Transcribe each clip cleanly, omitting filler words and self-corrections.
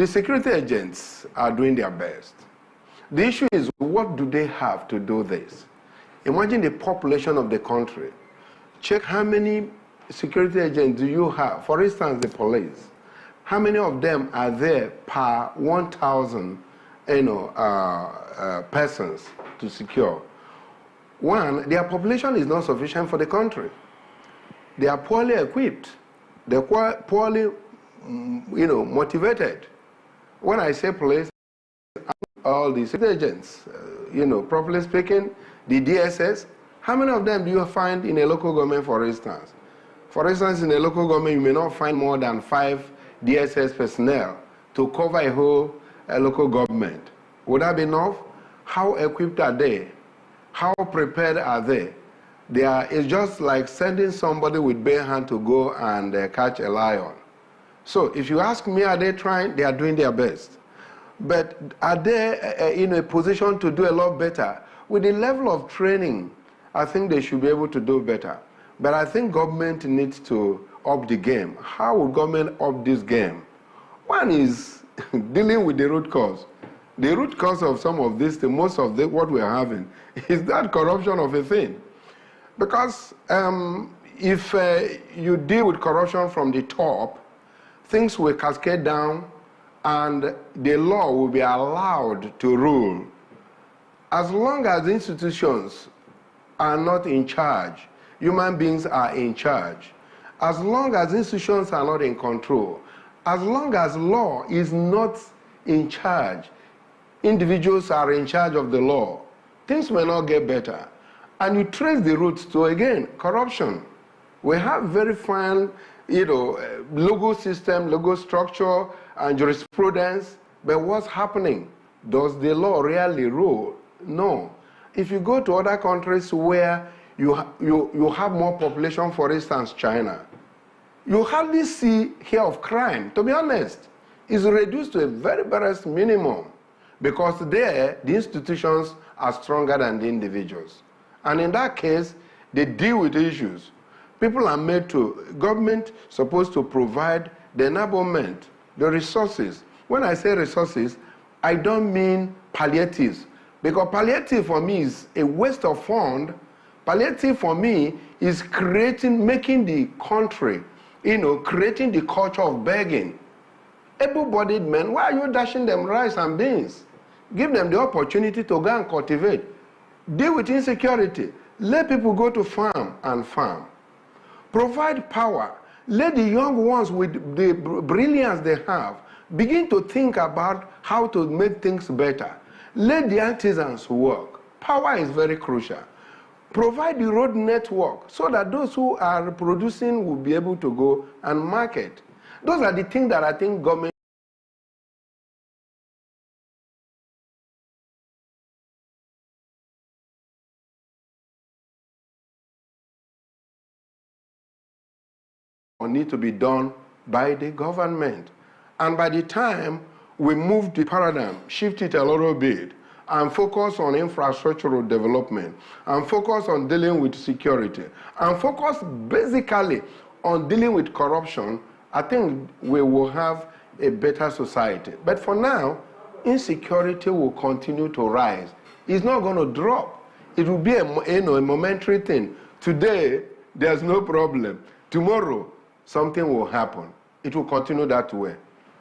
The security agents are doing their best. The issue is, what do they have to do this? Imagine the population of the country. Check how many security agents do you have. For instance, the police. How many of them are there per 1,000 persons to secure? One, their population is not sufficient for the country. They are poorly equipped. They're poorly motivated. When I say police, all the security agents, properly speaking, the DSS, how many of them do you find in a local government, for instance? For instance, in a local government, you may not find more than 5 DSS personnel to cover a whole local government. Would that be enough? How equipped are they? How prepared are they? It's just like sending somebody with bare hand to go and catch a lion. So if you ask me, are they trying? They are doing their best. But are they in a position to do a lot better? With the level of training, I think they should be able to do better. But I think government needs to up the game. How will government up this game? One is dealing with the root cause. The root cause of some of this, most of what we're having, is that corruption of a thing. Because if you deal with corruption from the top, things will cascade down and the law will be allowed to rule. As long as institutions are not in charge, human beings are in charge. As long as institutions are not in control, as long as law is not in charge, individuals are in charge of the law, things may not get better. And you trace the roots to, again, corruption. We have very fine, logo system, logo structure, and jurisprudence, but what's happening? Does the law really rule? No. If you go to other countries where you have more population, for instance, China, you hardly hear of crime. To be honest, it's reduced to a very barest minimum because there, the institutions are stronger than the individuals. And in that case, they deal with issues. People are made to, government supposed to provide the enablement, the resources. When I say resources, I don't mean palliatives, because palliative for me is a waste of fund. Palliative for me is making the country, creating the culture of begging. Able-bodied men, why are you dashing them rice and beans? Give them the opportunity to go and cultivate. Deal with insecurity. Let people go to farm and farm. Provide power. Let the young ones with the brilliance they have begin to think about how to make things better. Let the artisans work. Power is very crucial. Provide the road network so that those who are producing will be able to go and market. Those are the things that I think government need to be done by the government. And by the time we move the paradigm, shift it a little bit, and focus on infrastructural development, and focus on dealing with security, and focus basically on dealing with corruption, I think we will have a better society. But for now, insecurity will continue to rise. It's not going to drop. It will be a momentary thing. Today, there's no problem. Tomorrow, something will happen. It will continue that way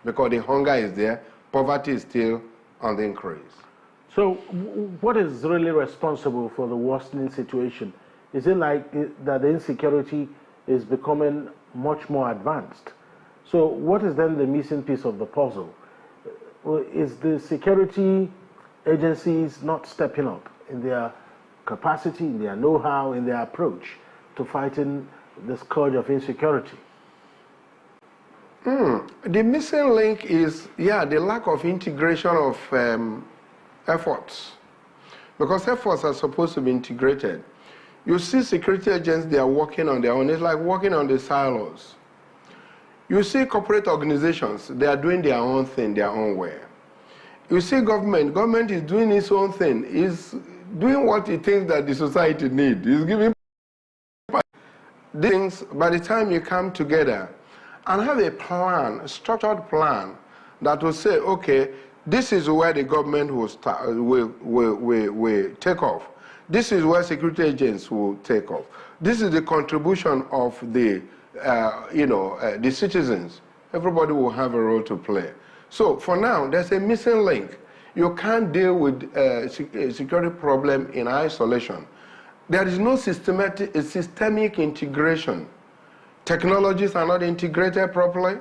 because the hunger is there, poverty is still on the increase. So what is really responsible for the worsening situation? Is it like that the insecurity is becoming much more advanced? So what is then the missing piece of the puzzle? Is the security agencies not stepping up in their capacity, in their know-how, in their approach to fighting the scourge of insecurity? The missing link is, the lack of integration of efforts. Because efforts are supposed to be integrated. You see security agents, they are working on their own. It's like working on the silos. You see corporate organizations, they are doing their own thing, their own way. You see government is doing its own thing. It's doing what it thinks that the society needs. It's giving things. By the time you come together and have a plan, a structured plan that will say, okay, this is where the government will start, will take off. This is where security agents will take off. This is the contribution of the, the citizens. Everybody will have a role to play. So for now, there's a missing link. You can't deal with a security problem in isolation. There is no systemic integration. Technologies are not integrated properly.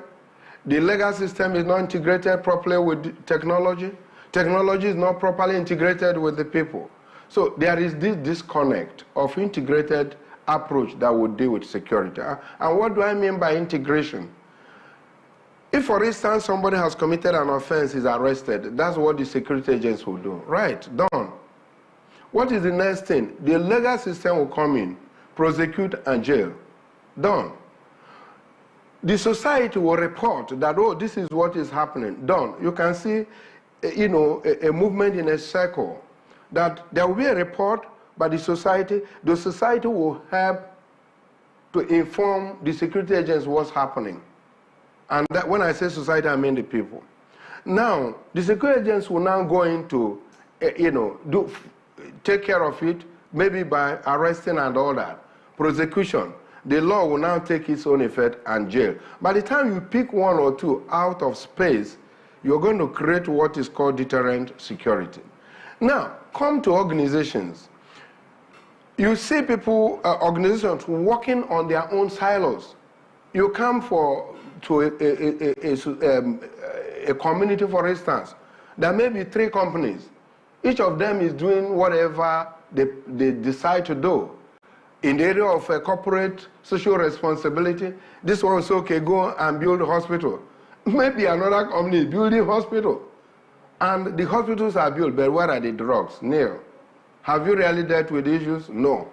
The legal system is not integrated properly with technology. Technology is not properly integrated with the people. So there is this disconnect of integrated approach that would deal with security. And what do I mean by integration? If, for instance, somebody has committed an offense, is arrested, that's what the security agents will do. Right, done. What is the next thing? The legal system will come in, prosecute and jail. Done. The society will report that, oh, this is what is happening. Done. You can see, a movement in a circle, that there will be a report by the society. The society will help to inform the security agents what's happening. And that, when I say society, I mean the people. Now, the security agents will now go into, take care of it, maybe by arresting and all that. Prosecution. The law will now take its own effect and jail. By the time you pick one or two out of space, you're going to create what is called deterrent security. Now, come to organizations. You see people, organizations working on their own silos. You come to a community, for instance. There may be 3 companies. Each of them is doing whatever they decide to do. In the area of corporate social responsibility, this one will say, okay, go and build a hospital. Maybe another company is building hospital. And the hospitals are built, but where are the drugs? Nil. Have you really dealt with issues? No.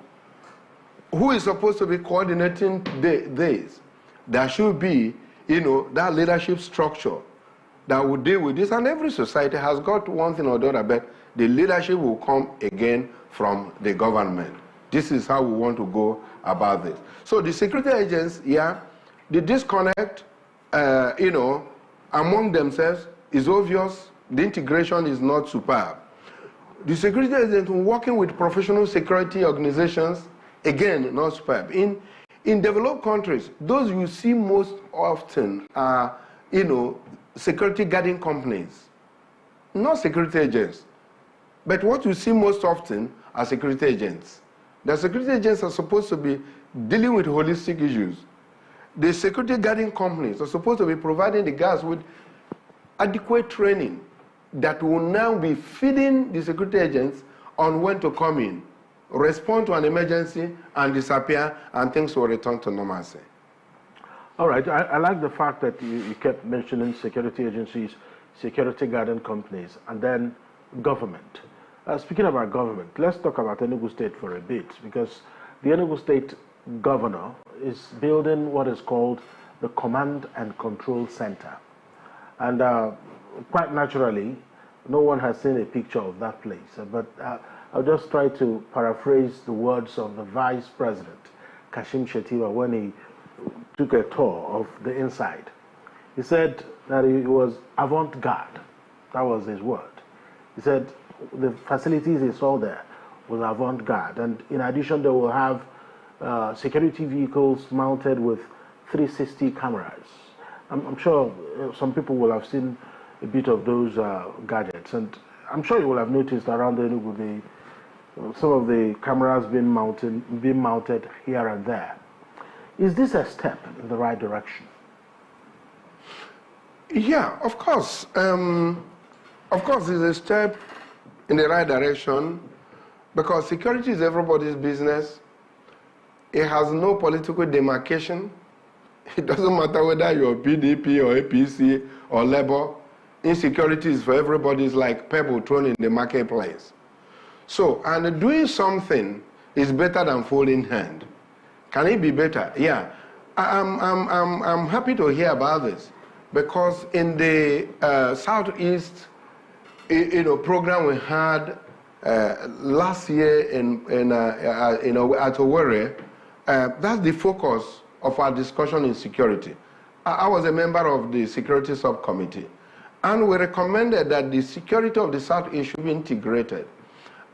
Who is supposed to be coordinating this? There should be, that leadership structure that will deal with this. And every society has got one thing or the other, but the leadership will come again from the government. This is how we want to go about this. So the security agents, the disconnect, among themselves is obvious. The integration is not superb. The security agents working with professional security organizations, again, not superb. In developed countries, those you see most often are, security guarding companies, not security agents. But what you see most often are security agents. The security agents are supposed to be dealing with holistic issues. The security guarding companies are supposed to be providing the guards with adequate training that will now be feeding the security agents on when to come in, respond to an emergency, and disappear, and things will return to normalcy. All right. I like the fact that you kept mentioning security agencies, security guarding companies, and then government. Speaking about government, let's talk about Enugu State for a bit, because the Enugu State governor is building what is called the Command and Control Center. And quite naturally, no one has seen a picture of that place. But I'll just try to paraphrase the words of the Vice President, Kashim Shettima, when he took a tour of the inside. He said that it was avant-garde. That was his word. He said the facilities he saw there was avant-garde. And in addition, they will have security vehicles mounted with 360 cameras. I'm sure some people will have seen a bit of those gadgets. And I'm sure you will have noticed around Enugu some of the cameras being mounted here and there. Is this a step in the right direction? Yeah, of course. Of course, it's a step in the right direction, because security is everybody's business. It has no political demarcation. It doesn't matter whether you're PDP or APC or Labour. Insecurity is for everybody. It's like pebble thrown in the marketplace. So, and doing something is better than folding hand. Can it be better? Yeah. I'm happy to hear about this, because in the Southeast, program we had last year at Owerri, that's the focus of our discussion in security. I was a member of the security subcommittee, And we recommended that the security of the Southeast should be integrated.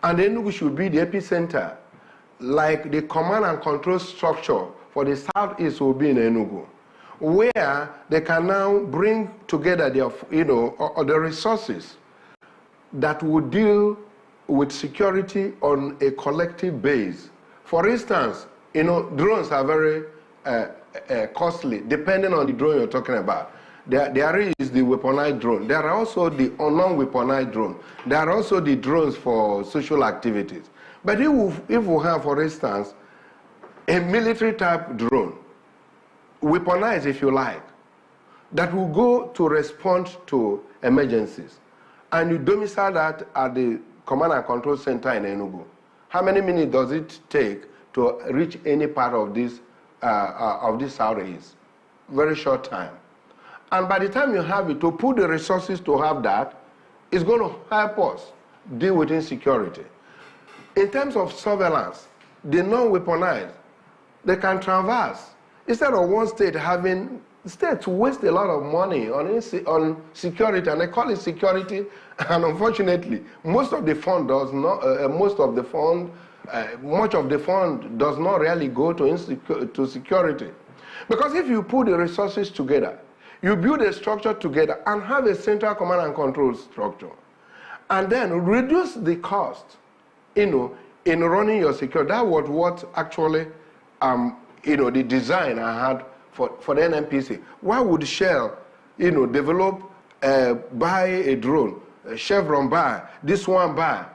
And Enugu should be the epicenter, like the command and control structure for the Southeast will be in Enugu, where they can now bring together their, the resources that will deal with security on a collective base. For instance, drones are very costly, depending on the drone you're talking about. There is the weaponized drone. There are also the non-weaponized drone. There are also the drones for social activities. But if we have, for instance, a military type drone, weaponized if you like, that will go to respond to emergencies, and you domicile that at the command and control center in Enugu, how many minutes does it take to reach any part of this southeast? Very short time. And by the time you have it, to put the resources to have that, it's going to help us deal with insecurity. In terms of surveillance, the non-weaponized, they can traverse. Instead of one state having, states waste a lot of money on security, and they call it security, and unfortunately, much of the fund does not really go to security. Because if you put the resources together, you build a structure together and have a central command and control structure, and then reduce the cost, in running your security. That was what actually, the design I had for the NNPC. Why would Shell, develop, buy a drone, Chevron buy, this one buy?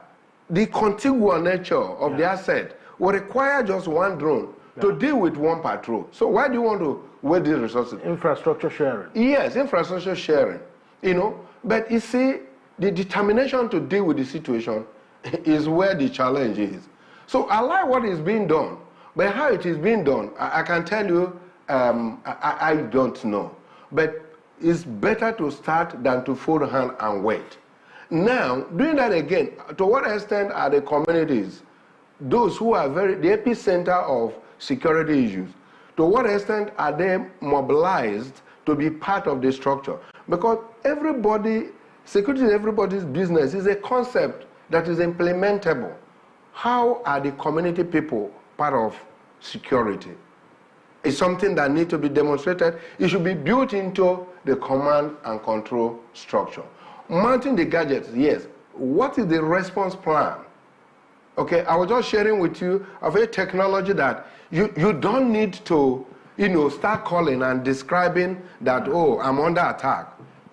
The contiguous nature of the asset will require just one drone to deal with one patrol. So why do you want to waste these resources? Infrastructure sharing. Yes, infrastructure sharing. But you see, the determination to deal with the situation is where the challenge is. So I like what is being done, but how it is being done, I can tell you, I don't know. But it's better to start than to fold hand and wait. Now, doing that again, to what extent are the communities, those who are the epicenter of security issues, to what extent are they mobilized to be part of the structure? Because security is everybody's business. Is a concept that is implementable. How are the community people part of security? It's something that needs to be demonstrated. It should be built into the command and control structure. Mounting the gadgets, yes. What is the response plan? Okay, I was just sharing with you of a technology that you don't need to, start calling and describing that, oh, I'm under attack.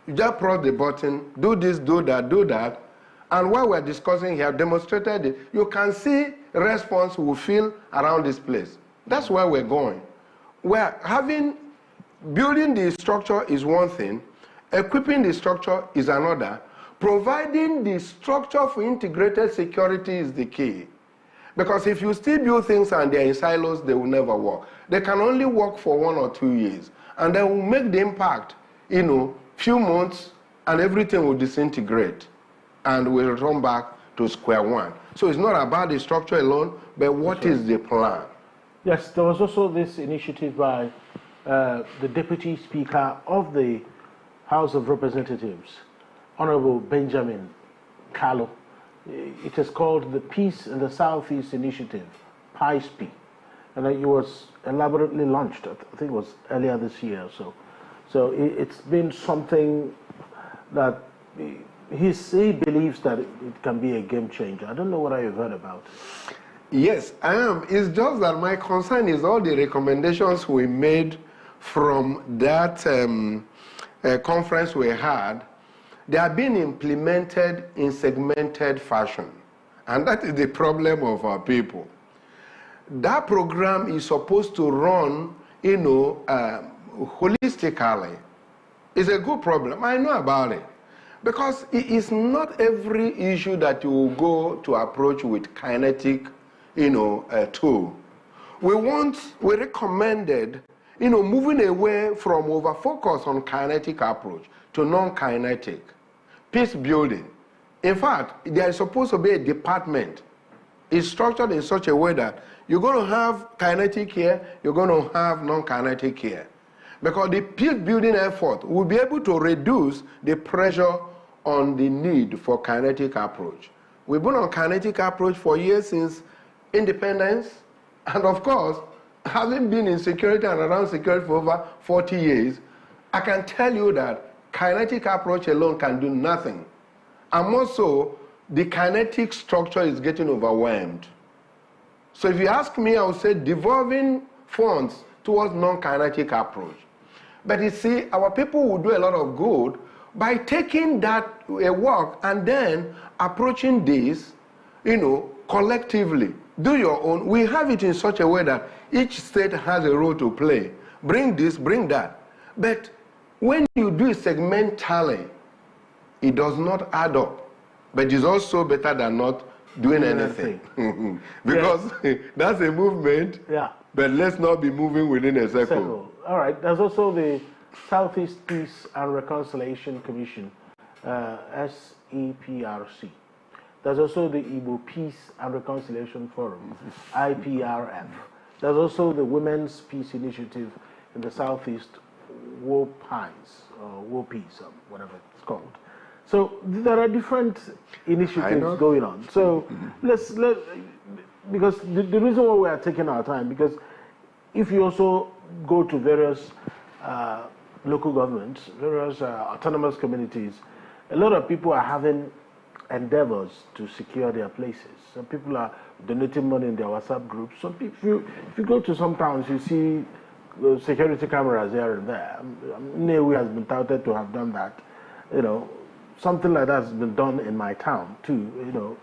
You just press the button, do this, do that. And while we're discussing here, demonstrated it, you can see response will feel around this place. That's where we're going. Building the structure is one thing, equipping the structure is another. Providing the structure for integrated security is the key. Because if you still build things and they're in silos, they will never work. They can only work for 1 or 2 years. And they will make the impact, few months, and everything will disintegrate. And we'll return back to square one. So it's not about the structure alone, but what is the plan? Yes, there was also this initiative by the Deputy Speaker of the House of Representatives, Honorable Benjamin Kalu. It is called the Peace in the Southeast Initiative, PISP, and it was elaborately launched, I think it was earlier this year. So it's been something that he believes that it can be a game changer. I don't know what you've heard about it. Yes, I am. It's just that my concern is all the recommendations we made from that conference we had, they are being implemented in segmented fashion. And that is the problem of our people. That program is supposed to run, holistically. It's a good problem. I know about it. Because it is not every issue that you will go to approach with kinetic, tool. We recommended, moving away from over-focus on kinetic approach to non-kinetic. Peace building. In fact, there is supposed to be a department. It's structured in such a way that you're going to have kinetic here, you're going to have non-kinetic here. Because the peace building effort will be able to reduce the pressure on the need for kinetic approach. We've been on kinetic approach for years since independence, and of course, having been in security and around security for over 40 years, I can tell you that kinetic approach alone can do nothing. And more so, the kinetic structure is getting overwhelmed. So if you ask me, I would say devolving funds towards non-kinetic approach. But you see, our people will do a lot of good by taking that work and then approaching this, collectively. Do your own. We have it in such a way that each state has a role to play. Bring this, bring that. But when you do it segmentally, it does not add up. But it's also better than not doing anything. Because that's a movement, but let's not be moving within a circle. All right. There's also the Southeast Peace and Reconciliation Commission, SEPRC. There's also the Igbo Peace and Reconciliation Forum, IPRF. There's also the Women's Peace Initiative in the Southeast, WOPIS, or WOPIS, or whatever it's called. So there are different initiatives going on. So because the reason why we are taking our time, because if you also go to various local governments, various autonomous communities, a lot of people are having endeavors to secure their places. Some people are donating money in their WhatsApp groups. Some people, if you go to some towns, you see security cameras here and there. Newe has been touted to have done that. Something like that has been done in my town too.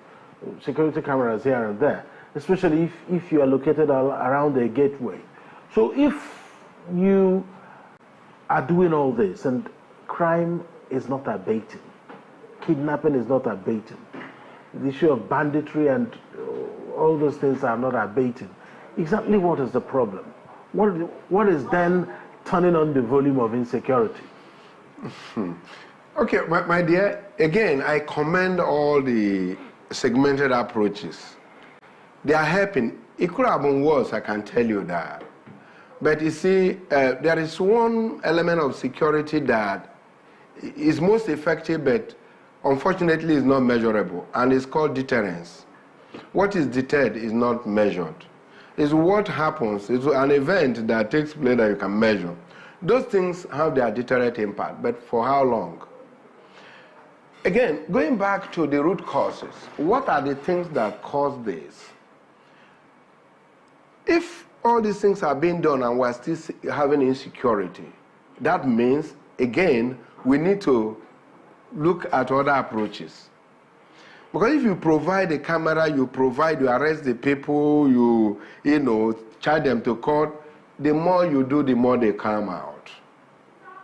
Security cameras here and there, especially if you are located around a gateway. So if you are doing all this and crime is not abating, kidnapping is not abating, the issue of banditry and all those things are not abating, exactly what is the problem? What is then turning on the volume of insecurity? Okay, my dear, again, I commend all the segmented approaches. They are helping. It could have been worse, I can tell you that. But you see, there is one element of security that is most effective, but unfortunately is not measurable, and it's called deterrence. What is deterred is not measured. It's what happens. It's an event that takes place that you can measure. Those things have their deterrent impact, but for how long? Again, going back to the root causes, what are the things that cause this? If all these things are being done and we're still having insecurity, that means, again, we need to look at other approaches. Because if you provide a camera, you arrest the people, you charge them to court, the more you do, the more they come out.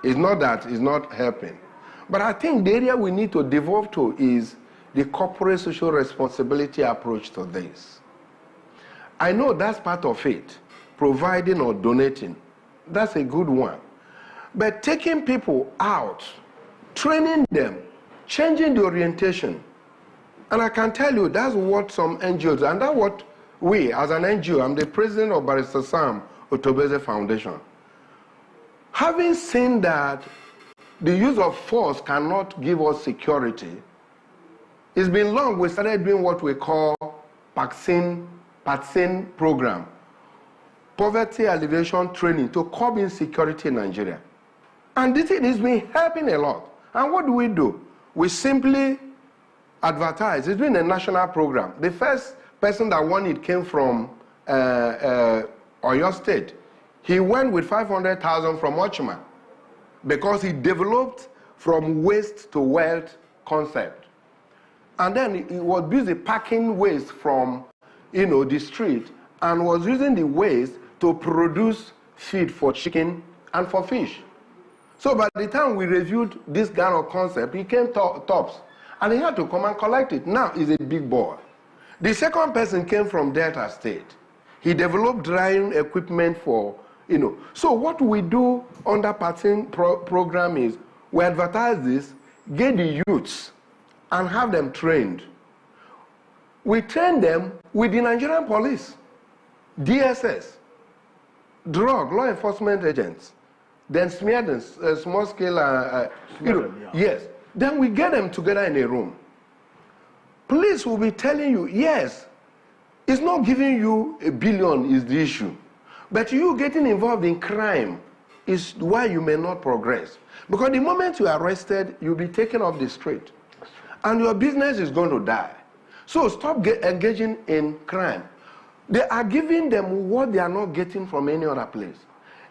It's not that it's not helping. But I think the area we need to devolve to is the corporate social responsibility approach to this. I know that's part of it, providing or donating. That's a good one. But taking people out, training them, changing the orientation. And I can tell you that's what some NGOs, and that's what we, as an NGO, I'm the president of Barrister Sam Otobeze Foundation. Having seen that the use of force cannot give us security, it's been long we started doing what we call PATSIN program, poverty alleviation training to curb insecurity in Nigeria. And this thing has been helping a lot. And what do? We simply advertise. It's been a national program. The first person that won it came from Oyo State. He went with 500,000 from Ochima because he developed from waste to wealth concept. And then he was busy packing waste from the street and was using the waste to produce feed for chicken and for fish. So by the time we reviewed this kind of concept, he came tops. And he had to come and collect it. Now he's a big boy. The second person came from Delta State. He developed drying equipment for, So what we do under PATSIN program is we advertise this, get the youths, and have them trained. We train them with the Nigerian police, DSS, law enforcement agents, then smear them, small scale, yeah. yes. Then we get them together in a room. Police will be telling you, yes, it's not giving you $1 billion is the issue. But you getting involved in crime is why you may not progress. Because the moment you are arrested, you'll be taken off the street. And your business is going to die. So stop engaging in crime. They are giving them what they are not getting from any other place.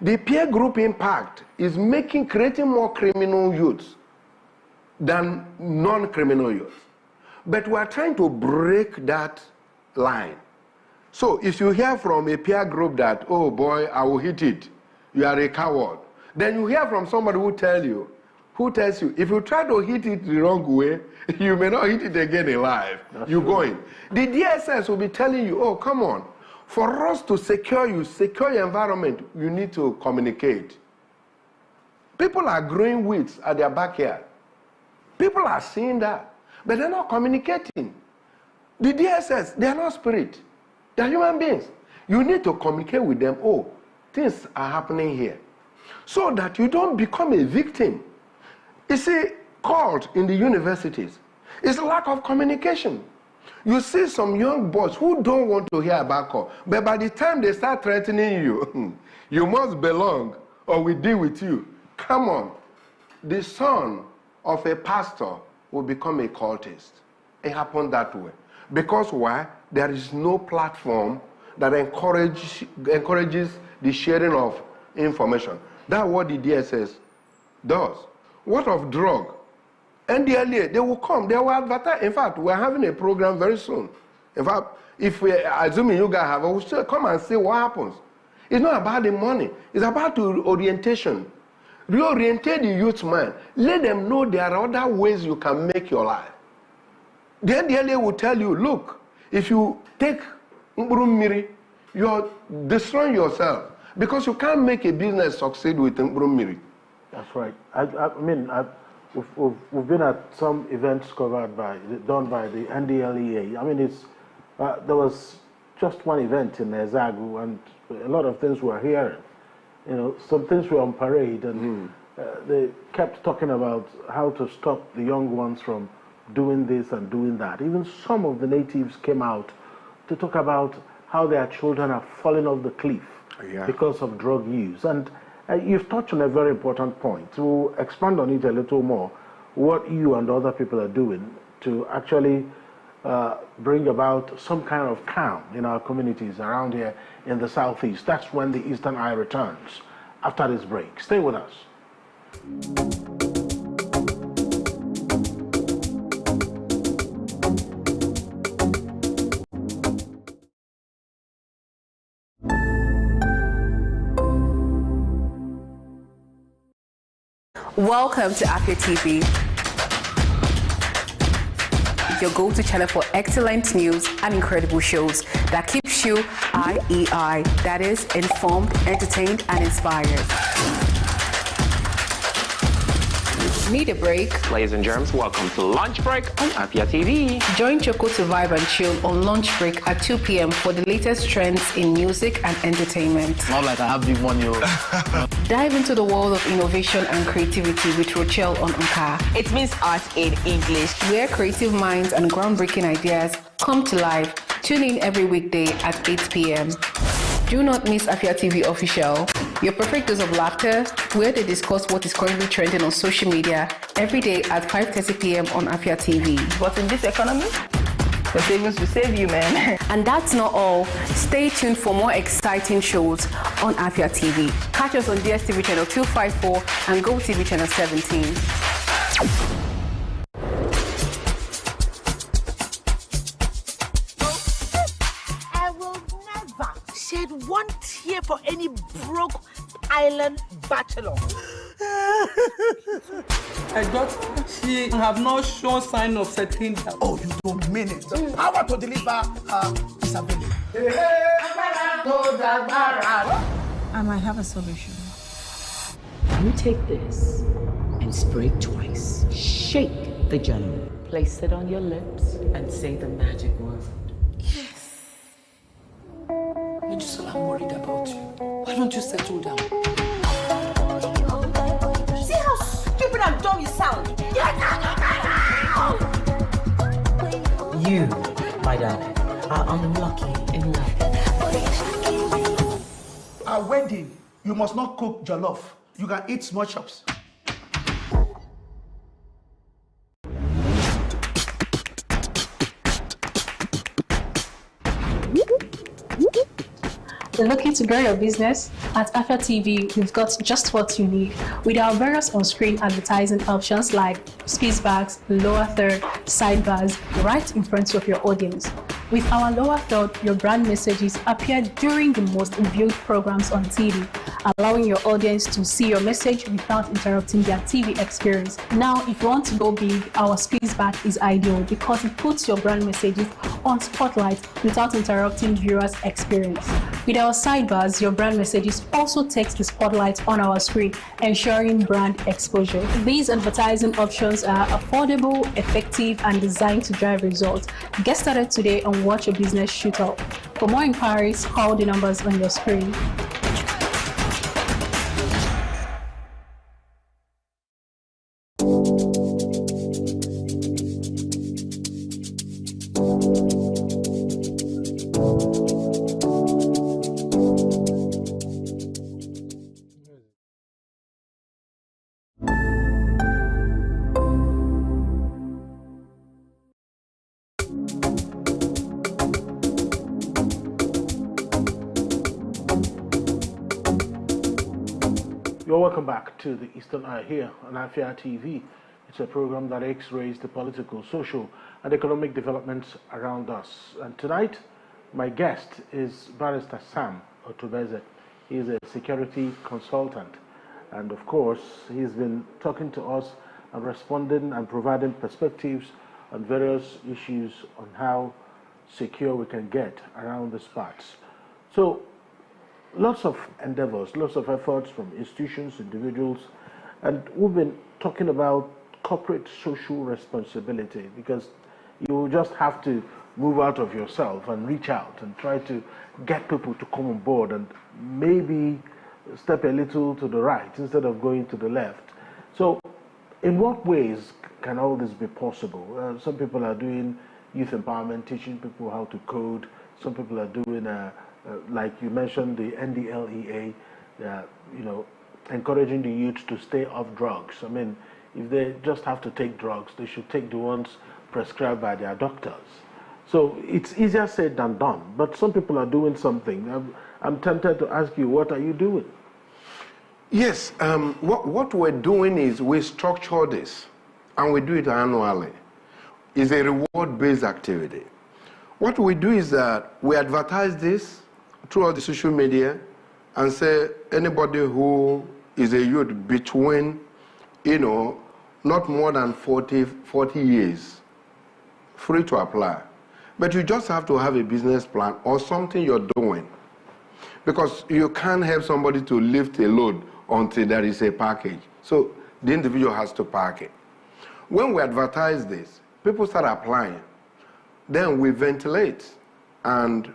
The peer group impact is creating more criminal youths than non-criminal youths. But we are trying to break that line. So if you hear from a peer group that, oh boy, I will hit it, you are a coward. Then you hear from somebody who tells you, if you try to hit it the wrong way, you may not hit it again alive. You're going. The DSS will be telling you, oh, come on. For us to secure your environment, you need to communicate. People are growing weeds at their backyard. People are seeing that, but they're not communicating. The DSS, they are not spirit. They're human beings. You need to communicate with them. Oh, things are happening here. So that you don't become a victim. You see, cult in the universities is lack of communication. You see some young boys who don't want to hear about cult, but by the time they start threatening you, you must belong or we deal with you. Come on. The son of a pastor will become a cultist. It happened that way. Because why? There is no platform that encourages the sharing of information. That's what the DSS does. What of drug? NDLA, they will come, they will advertise. In fact, we're having a program very soon. In fact, if we assuming you guys have, we'll still come and see what happens. It's not about the money. It's about the orientation. Reorientate the youth mind. Let them know there are other ways you can make your life. The NDLA will tell you, look, if you take Mburummiri, you're destroying yourself because you can't make a business succeed with Mburummiri. That's right. We've been at some events done by the NDLEA. I mean, there was just one event in Ezagu, and a lot of things we're hearing. You know, some things were on parade, and they kept talking about how to stop the young ones from doing this and doing that. Even some of the natives came out to talk about how their children are falling off the cliff because of drug use. And you've touched on a very important point. To expand on it a little more, what you and other people are doing to actually bring about some kind of calm in our communities around here in the southeast. That's when the Eastern Eye returns after this break. Stay with us. Welcome to Afia TV, your go-to channel for excellent news and incredible shows that keeps you IEI, that is, informed, entertained, and inspired. Need a break? Ladies and germs, welcome to Lunch Break on Afia TV. Join Choco to vibe and chill on Lunch Break at 2 p.m. for the latest trends in music and entertainment. Not like I have big money. Dive into the world of innovation and creativity with Rochelle on Unka. It means art in English. Where creative minds and groundbreaking ideas come to life. Tune in every weekday at 8 p.m. Do not miss Afia TV Official, your perfect dose of laughter, where they discuss what is currently trending on social media every day at 5:30 p.m. on Afia TV. But in this economy, the savings will save you, man. And that's not all. Stay tuned for more exciting shows on Afia TV. Catch us on DSTV channel 254 and GoTV channel 17. Shed one tear for any broke island bachelor. I just she have not shown sign of settling down. Oh, you don't mean it. How about to deliver Isabella? I might have a solution. You take this and spray it twice. Shake the gentleman. Place it on your lips and say the magic word. I'm worried about you. Why don't you settle down? You, my darling, are unlucky in love. Our wedding, you must not cook jollof. You can eat small chops. Looking to grow your business? At Afia TV, we've got just what you need. With our various on-screen advertising options like spacebars, lower third, sidebars, right in front of your audience. With our lower third, your brand messages appear during the most viewed programs on TV, allowing your audience to see your message without interrupting their TV experience. Now, if you want to go big, our spacebar is ideal because it puts your brand messages on spotlight without interrupting viewers' experience. With our sidebars, your brand messages also takes the spotlight on our screen, ensuring brand exposure. These advertising options are affordable, effective, and designed to drive results. Get started today and watch your business shoot up. For more inquiries, call the numbers on your screen. You're welcome back to the Eastern Eye here on Afia TV. It's a program that x-rays the political, social, and economic developments around us. And tonight, my guest is Barrister Sam Otobeze. He's a security consultant. And of course, he's been talking to us and responding and providing perspectives on various issues on how secure we can get around these parts. So, lots of endeavors, lots of efforts from institutions, individuals, and we've been talking about corporate social responsibility because you just have to move out of yourself and reach out and try to get people to come on board and maybe step a little to the right instead of going to the left. So in what ways can all this be possible? Some people are doing youth empowerment, teaching people how to code. Some people are doing like you mentioned, the NDLEA, encouraging the youth to stay off drugs. I mean, if they just have to take drugs, they should take the ones prescribed by their doctors. So it's easier said than done, but some people are doing something. I'm tempted to ask you, what are you doing? Yes, what we're doing is we structure this, and we do it annually. It's a reward-based activity. What we do is that we advertise this throughout the social media and say anybody who is a youth between, not more than 40 years, free to apply. But you just have to have a business plan or something you're doing. Because you can't help somebody to lift a load until there is a package. So the individual has to pack it. When we advertise this, people start applying. Then we ventilate and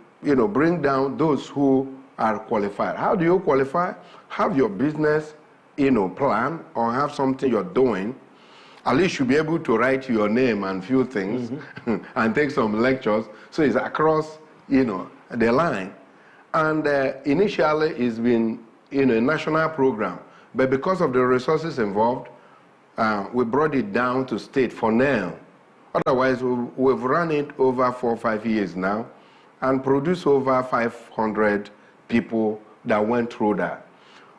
bring down those who are qualified. How do you qualify? Have your business, plan or have something you're doing. At least you'll be able to write your name and few things and take some lectures. So it's across, the line. And initially it's been, a national program. But because of the resources involved, we brought it down to state for now. Otherwise, we've run it over 4 or 5 years now and produced over 500 people that went through that.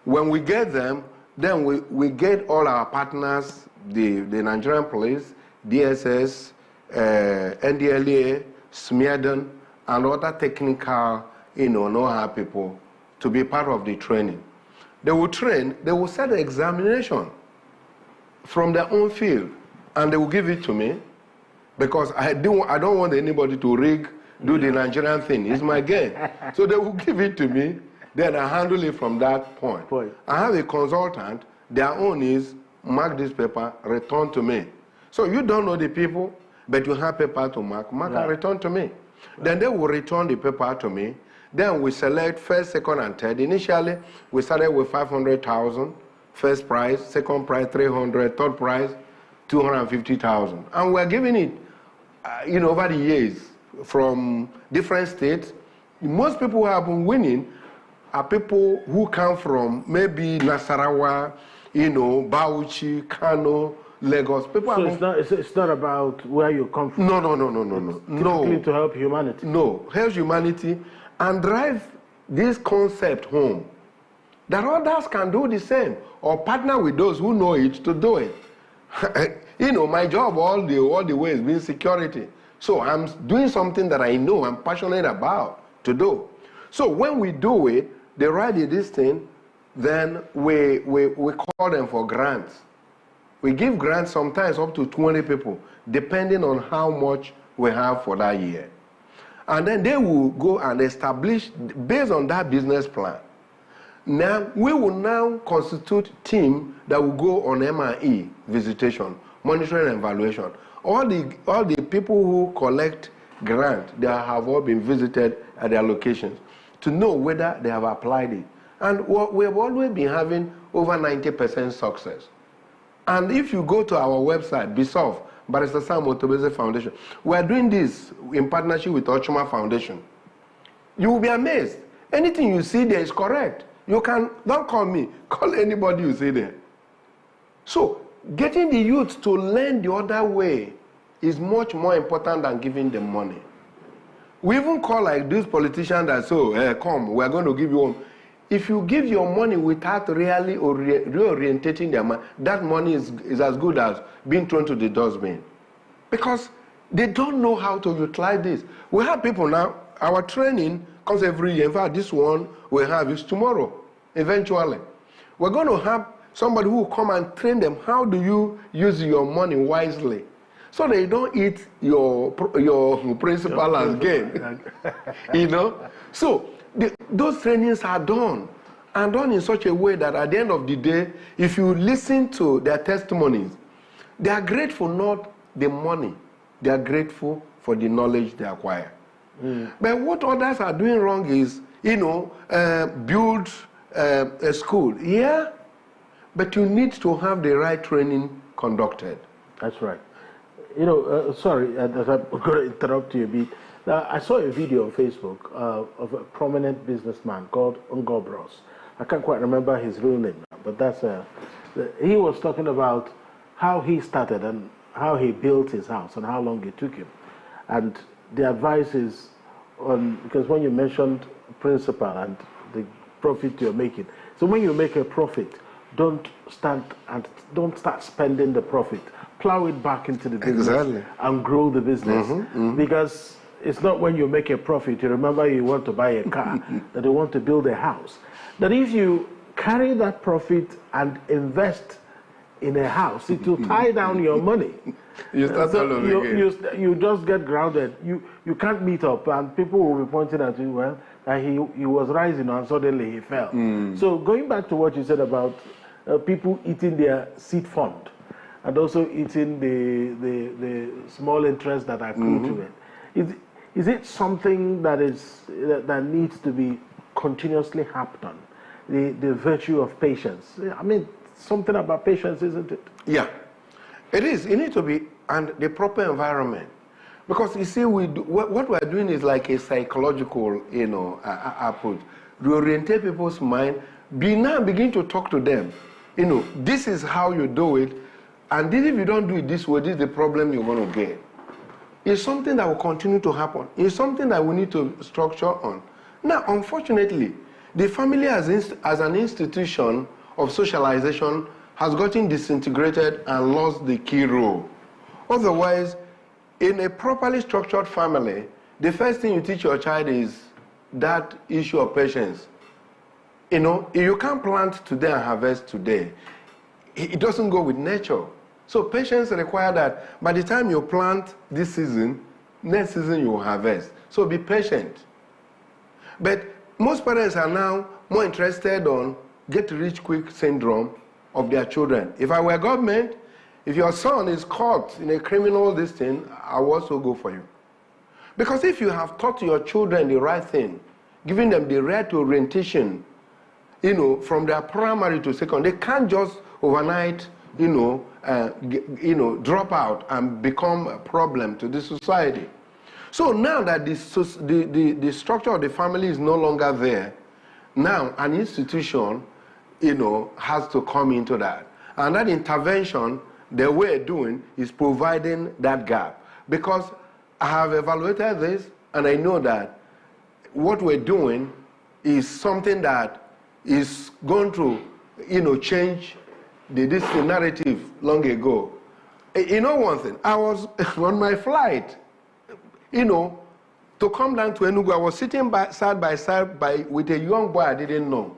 When we get them, then we get all our partners, the Nigerian police, DSS, NDLEA, SMERDN, and other technical, know-how people to be part of the training. They will train, they will set the examination from their own field, and they will give it to me because I don't want anybody to do the Nigerian thing. It's my game. So they will give it to me, then I handle it from that point. I have a consultant, their own is mark this paper, return to me. So you don't know the people, but you have paper to mark and return to me. Right. Then they will return the paper to me. Then we select first, second, and third. Initially, we started with 500,000, first prize, second prize, 300, third prize, 250,000. And we're giving it over the years from different states, most people who have been winning are people who come from maybe Nasarawa, Bauchi, Kano, Lagos. People so it's not about where you come from. No. Typically to help humanity. No, help humanity and drive this concept home that others can do the same or partner with those who know it to do it. My job all the way has been security. So I'm doing something that I know I'm passionate about to do. So when we do it, they write this thing, then we call them for grants. We give grants sometimes up to 20 people, depending on how much we have for that year. And then they will go and establish, based on that business plan. Now, we will now constitute a team that will go on MRE visitation, monitoring and evaluation. All the people who collect grant, they have all been visited at their locations to know whether they have applied it. And we have always been having over 90% success. And if you go to our website, BSOF, Barrister Sam Otobeze Foundation, we are doing this in partnership with Ochuma Foundation. You will be amazed. Anything you see there is correct. Don't call me, call anybody you see there. So, getting the youth to learn the other way is much more important than giving them money. We even call like these politicians that say, come, we are going to give you one. If you give your money without really reorientating their money, that money is as good as being thrown to the dustbin. Because they don't know how to utilize this. We have people now, our training comes every year. In fact, this one we have is tomorrow, eventually. We're going to have somebody who will come and train them. How do you use your money wisely? So they don't eat your principal as gain. So those trainings are done, and done in such a way that at the end of the day, if you listen to their testimonies, they are grateful not the money, they are grateful for the knowledge they acquire. But what others are doing wrong is, build a school. Yeah, but you need to have the right training conducted. That's right. Sorry, I'm going to interrupt you a bit. Now, I saw a video on Facebook of a prominent businessman called Ngobros. I can't quite remember his real name, but he was talking about how he started and how he built his house and how long it took him. And the advice is because when you mentioned principal and the profit you're making, so when you make a profit, don't start spending the profit. Plow it back into the business and grow the business. Because it's not when you make a profit, you remember you want to buy a car, that you want to build a house. That if you carry that profit and invest in a house, it will tie down your money. You start all over again. You just get grounded. You can't meet up, and people will be pointing at you, well, that he was rising and suddenly he fell. So going back to what you said about people eating their seed fund, and also eating the small interest that accrue to it. Is it something that needs to be continuously harped on? The virtue of patience. I mean, something about patience, isn't it? Yeah, it is. It needs to be, and the proper environment. Because you see, what we're doing is like a psychological, approach. Reorientate people's mind. Begin to talk to them. This is how you do it. And if you don't do it this way, this is the problem you're going to get. It's something that will continue to happen. It's something that we need to structure on. Now, unfortunately, the family as an institution of socialization has gotten disintegrated and lost the key role. Otherwise, in a properly structured family, the first thing you teach your child is that issue of patience. You can't plant today and harvest today. It doesn't go with nature. So patience requires that by the time you plant this season, next season you will harvest. So be patient. But most parents are now more interested on get-rich-quick syndrome of their children. If I were government, if your son is caught in a criminal thing, I will also go for you. Because if you have taught your children the right thing, giving them the right orientation, from their primary to secondary, they can't just overnight, drop out and become a problem to the society. So now that the structure of the family is no longer there, now an institution, has to come into that. And that intervention, the way of doing, is providing that gap. Because I have evaluated this, and I know that what we're doing is something that is going to, change this narrative long ago. You know one thing, I was on my flight, to come down to Enugu, I was sitting side by side with a young boy I didn't know.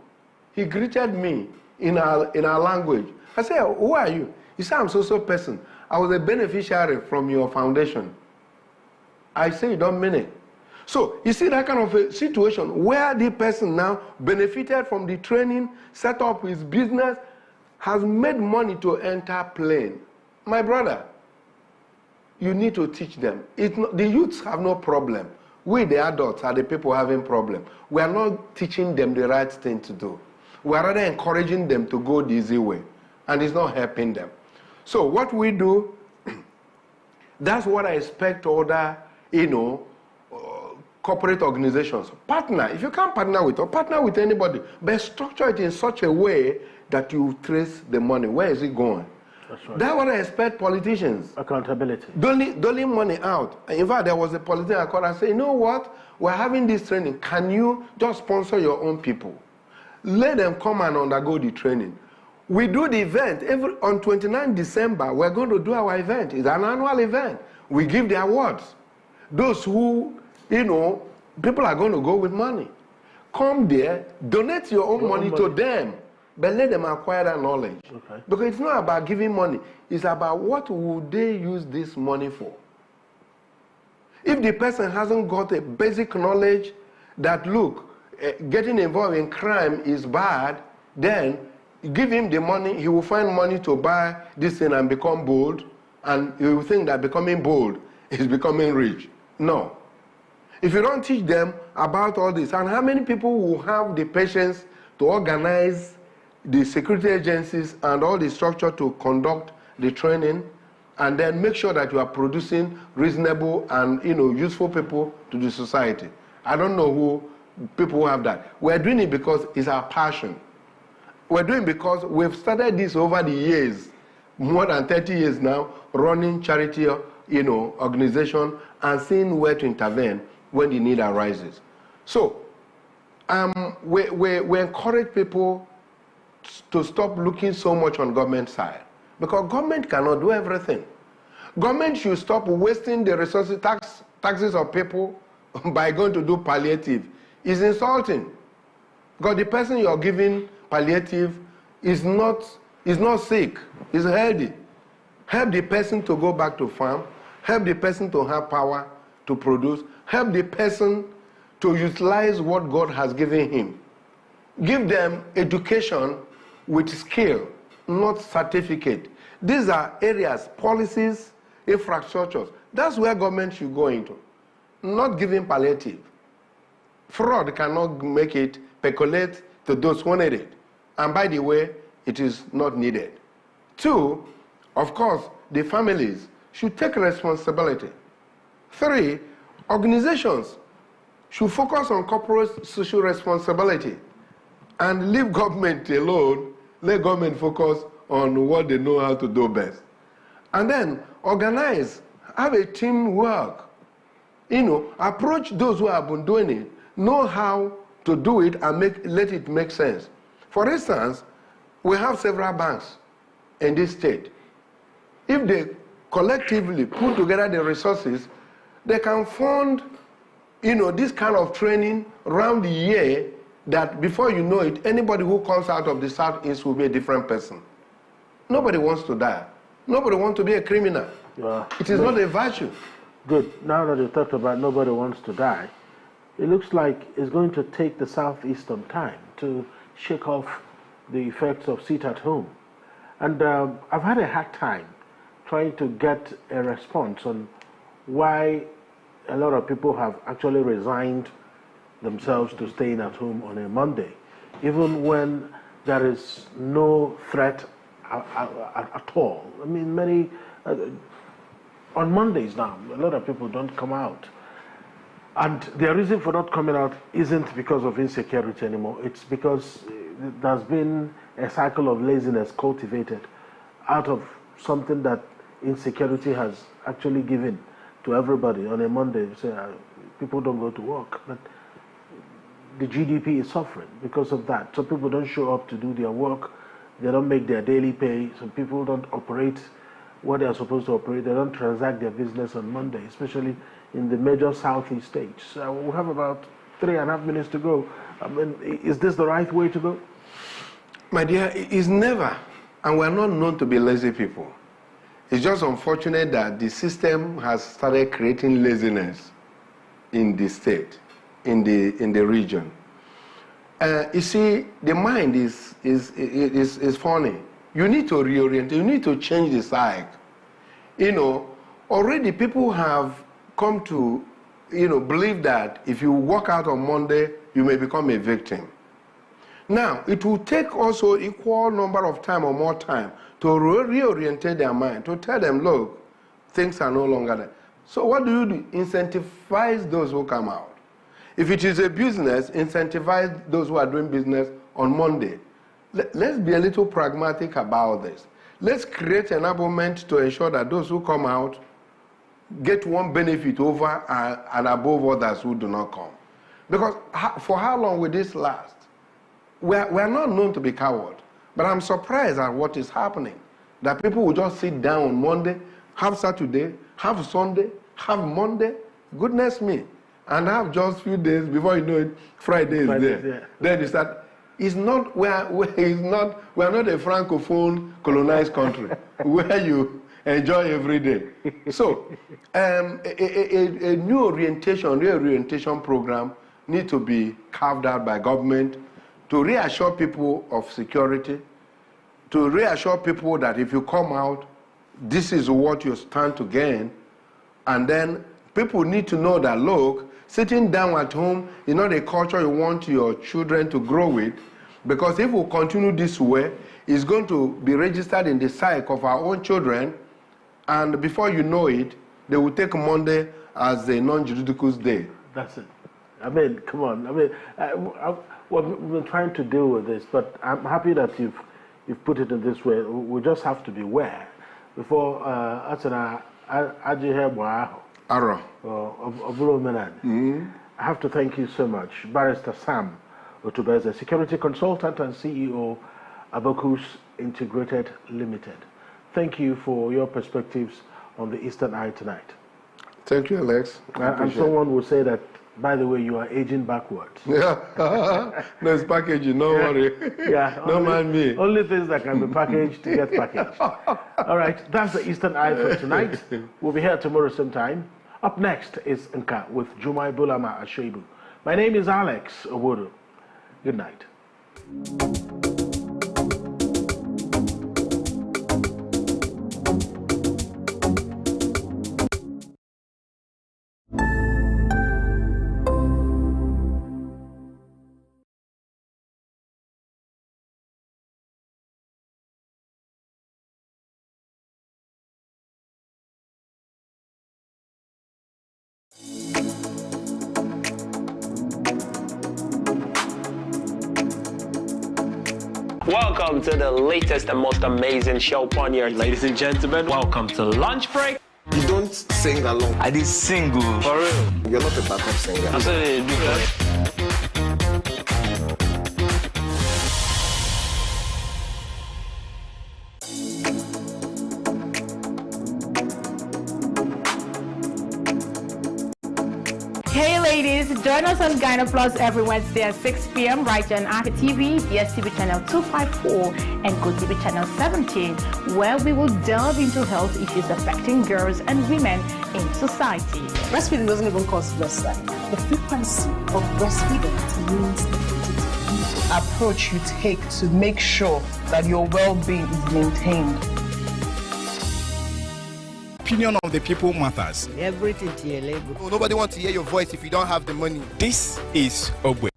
He greeted me in our language. I said, who are you? He said, I'm so person. I was a beneficiary from your foundation. I say, you don't mean it. So, you see that kind of a situation where the person now benefited from the training, set up his business, has made money to enter plane. My brother, you need to teach them. The youths have no problem. We, the adults, are the people having problem. We are not teaching them the right thing to do. We are rather encouraging them to go the easy way, and it's not helping them. So what we do, that's what I expect other, corporate organizations. Partner. If you can't partner with anybody, but structure it in such a way that you trace the money. Where is it going? That's right. That's what I expect politicians. Accountability. Doling money out. In fact, there was a politician I called and said, you know what? We're having this training. Can you just sponsor your own people? Let them come and undergo the training. We do the event. On 29 December, we're going to do our event. It's an annual event. We give the awards. Those who, people are going to go with money. Come there, donate your own money to them, but let them acquire that knowledge. Okay. Because it's not about giving money. It's about what would they use this money for. If the person hasn't got a basic knowledge that, look, getting involved in crime is bad, then give him the money, he will find money to buy this thing and become bold, and he will think that becoming bold is becoming rich. No. If you don't teach them about all this, and how many people will have the patience to organize the security agencies and all the structure to conduct the training, and then make sure that you are producing reasonable and useful people to the society. I don't know who people who have that. We're doing it because it's our passion. We're doing it because we've started this over the years, more than 30 years now, running charity, organization and seeing where to intervene when the need arises. So, we encourage people to stop looking so much on government side, because government cannot do everything. Government should stop wasting the resources, taxes of people by going to do palliative. It's insulting, because the person you're giving palliative is not sick, is healthy. Help the person to go back to farm, help the person to have power to produce, help the person to utilize what God has given him. Give them education with skill, not certificate. These are areas, policies, infrastructures. That's where government should go into, not giving palliative. Fraud cannot make it percolate to those who need it. And by the way, it is not needed. 2, of course, the families should take responsibility. 3, organizations should focus on corporate social responsibility and leave government alone. Let government focus on what they know how to do best. And then organize, have a teamwork. Approach those who have been doing it, know how to do it and let it make sense. For instance, we have several banks in this state. If they collectively put together the resources, they can fund, this kind of training around the year, that before you know it, anybody who comes out of the Southeast will be a different person. Nobody wants to die. Nobody wants to be a criminal. It is not a virtue. Good. Now that you talked about nobody wants to die, it looks like it's going to take the Southeast some time to shake off the effects of sit at home. And I've had a hard time trying to get a response on why a lot of people have actually resigned themselves to staying at home on a Monday, even when there is no threat at all. I mean, many on Mondays now, a lot of people don't come out. And their reason for not coming out isn't because of insecurity anymore. It's because there's been a cycle of laziness cultivated out of something that insecurity has actually given to everybody. On a Monday, you say, people don't go to work. But the GDP is suffering because of that. So people don't show up to do their work. They don't make their daily pay. So people don't operate what they are supposed to operate. They don't transact their business on Monday, especially in the major southeast states. So we have about 3.5 minutes to go. I mean, is this the right way to go? My dear, it's never. And we're not known to be lazy people. It's just unfortunate that the system has started creating laziness in the state, in the region. You see, the mind is funny. You need to reorient. You need to change the cycle. You know, already people have come to, believe that if you walk out on Monday, you may become a victim. Now, it will take also equal number of time or more time to reorientate their mind, to tell them, look, things are no longer there. So what do? Incentivize those who come out. If it is a business, incentivize those who are doing business on Monday. Let's be a little pragmatic about this. Let's create an enablement to ensure that those who come out get one benefit over and above others who do not come. Because for how long will this last? We're not known to be cowards, but I'm surprised at what is happening. That people will just sit down on Monday, have Saturday, have Sunday, have Monday, goodness me, and have just a few days before you know it, Friday is there. Yeah. Then you start. It's not we're not a francophone colonized country where you enjoy every day. So a new reorientation program needs to be carved out by government to reassure people of security, to reassure people that if you come out, this is what you stand to gain. And then people need to know that, look, sitting down at home is not a culture you want your children to grow with, because if we continue this way, it's going to be registered in the psyche of our own children, and before you know it, they will take Monday as a non-juridical day. That's it. I mean, come on. I mean, we've been trying to deal with this, but I'm happy that you've put it in this way. We just have to be aware before I have to thank you so much, Barrister Sam Otubeze, security consultant and CEO, Abokus Integrated Limited. Thank you for your perspectives on the Eastern Eye tonight. Thank you, Alex. And someone will say that, by the way, you are aging backwards. Yeah. No, it's packaging, don't worry. Yeah. Don't mind me. Only things that can be packaged to get packaged. All right, that's the Eastern Eye for tonight. We'll be here tomorrow same time. Up next is Nka with Jumai Bulama Ashebu. My name is Alex Owodo. Good night. Welcome to the latest and most amazing show on your. Ladies and gentlemen, welcome to Lunch Break. You don't sing along. I did single. For real. You're not a backup singer. That's what they do. Hey ladies, join us on Gyno Plus every Wednesday at 6 p.m. right on After TV, DSTV channel 254 and GoTV channel 17, where we will delve into health issues affecting girls and women in society. Breastfeeding doesn't even cause breastfeeding. The frequency of breastfeeding means the approach you take to make sure that your well-being is maintained. Opinion of the people matters. Everything to your label. Oh, nobody wants to hear your voice if you don't have the money. This is Obwe.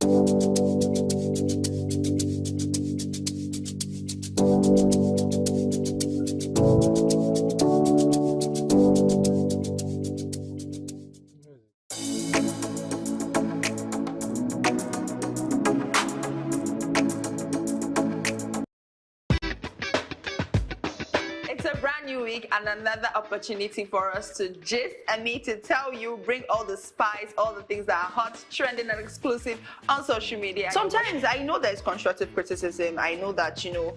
It's a brand new week and another opportunity for us to gist and me to tell you, bring all the spice, all the things that are hot, trending and exclusive on social media. Sometimes I know there's constructive criticism. I know that you know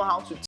how to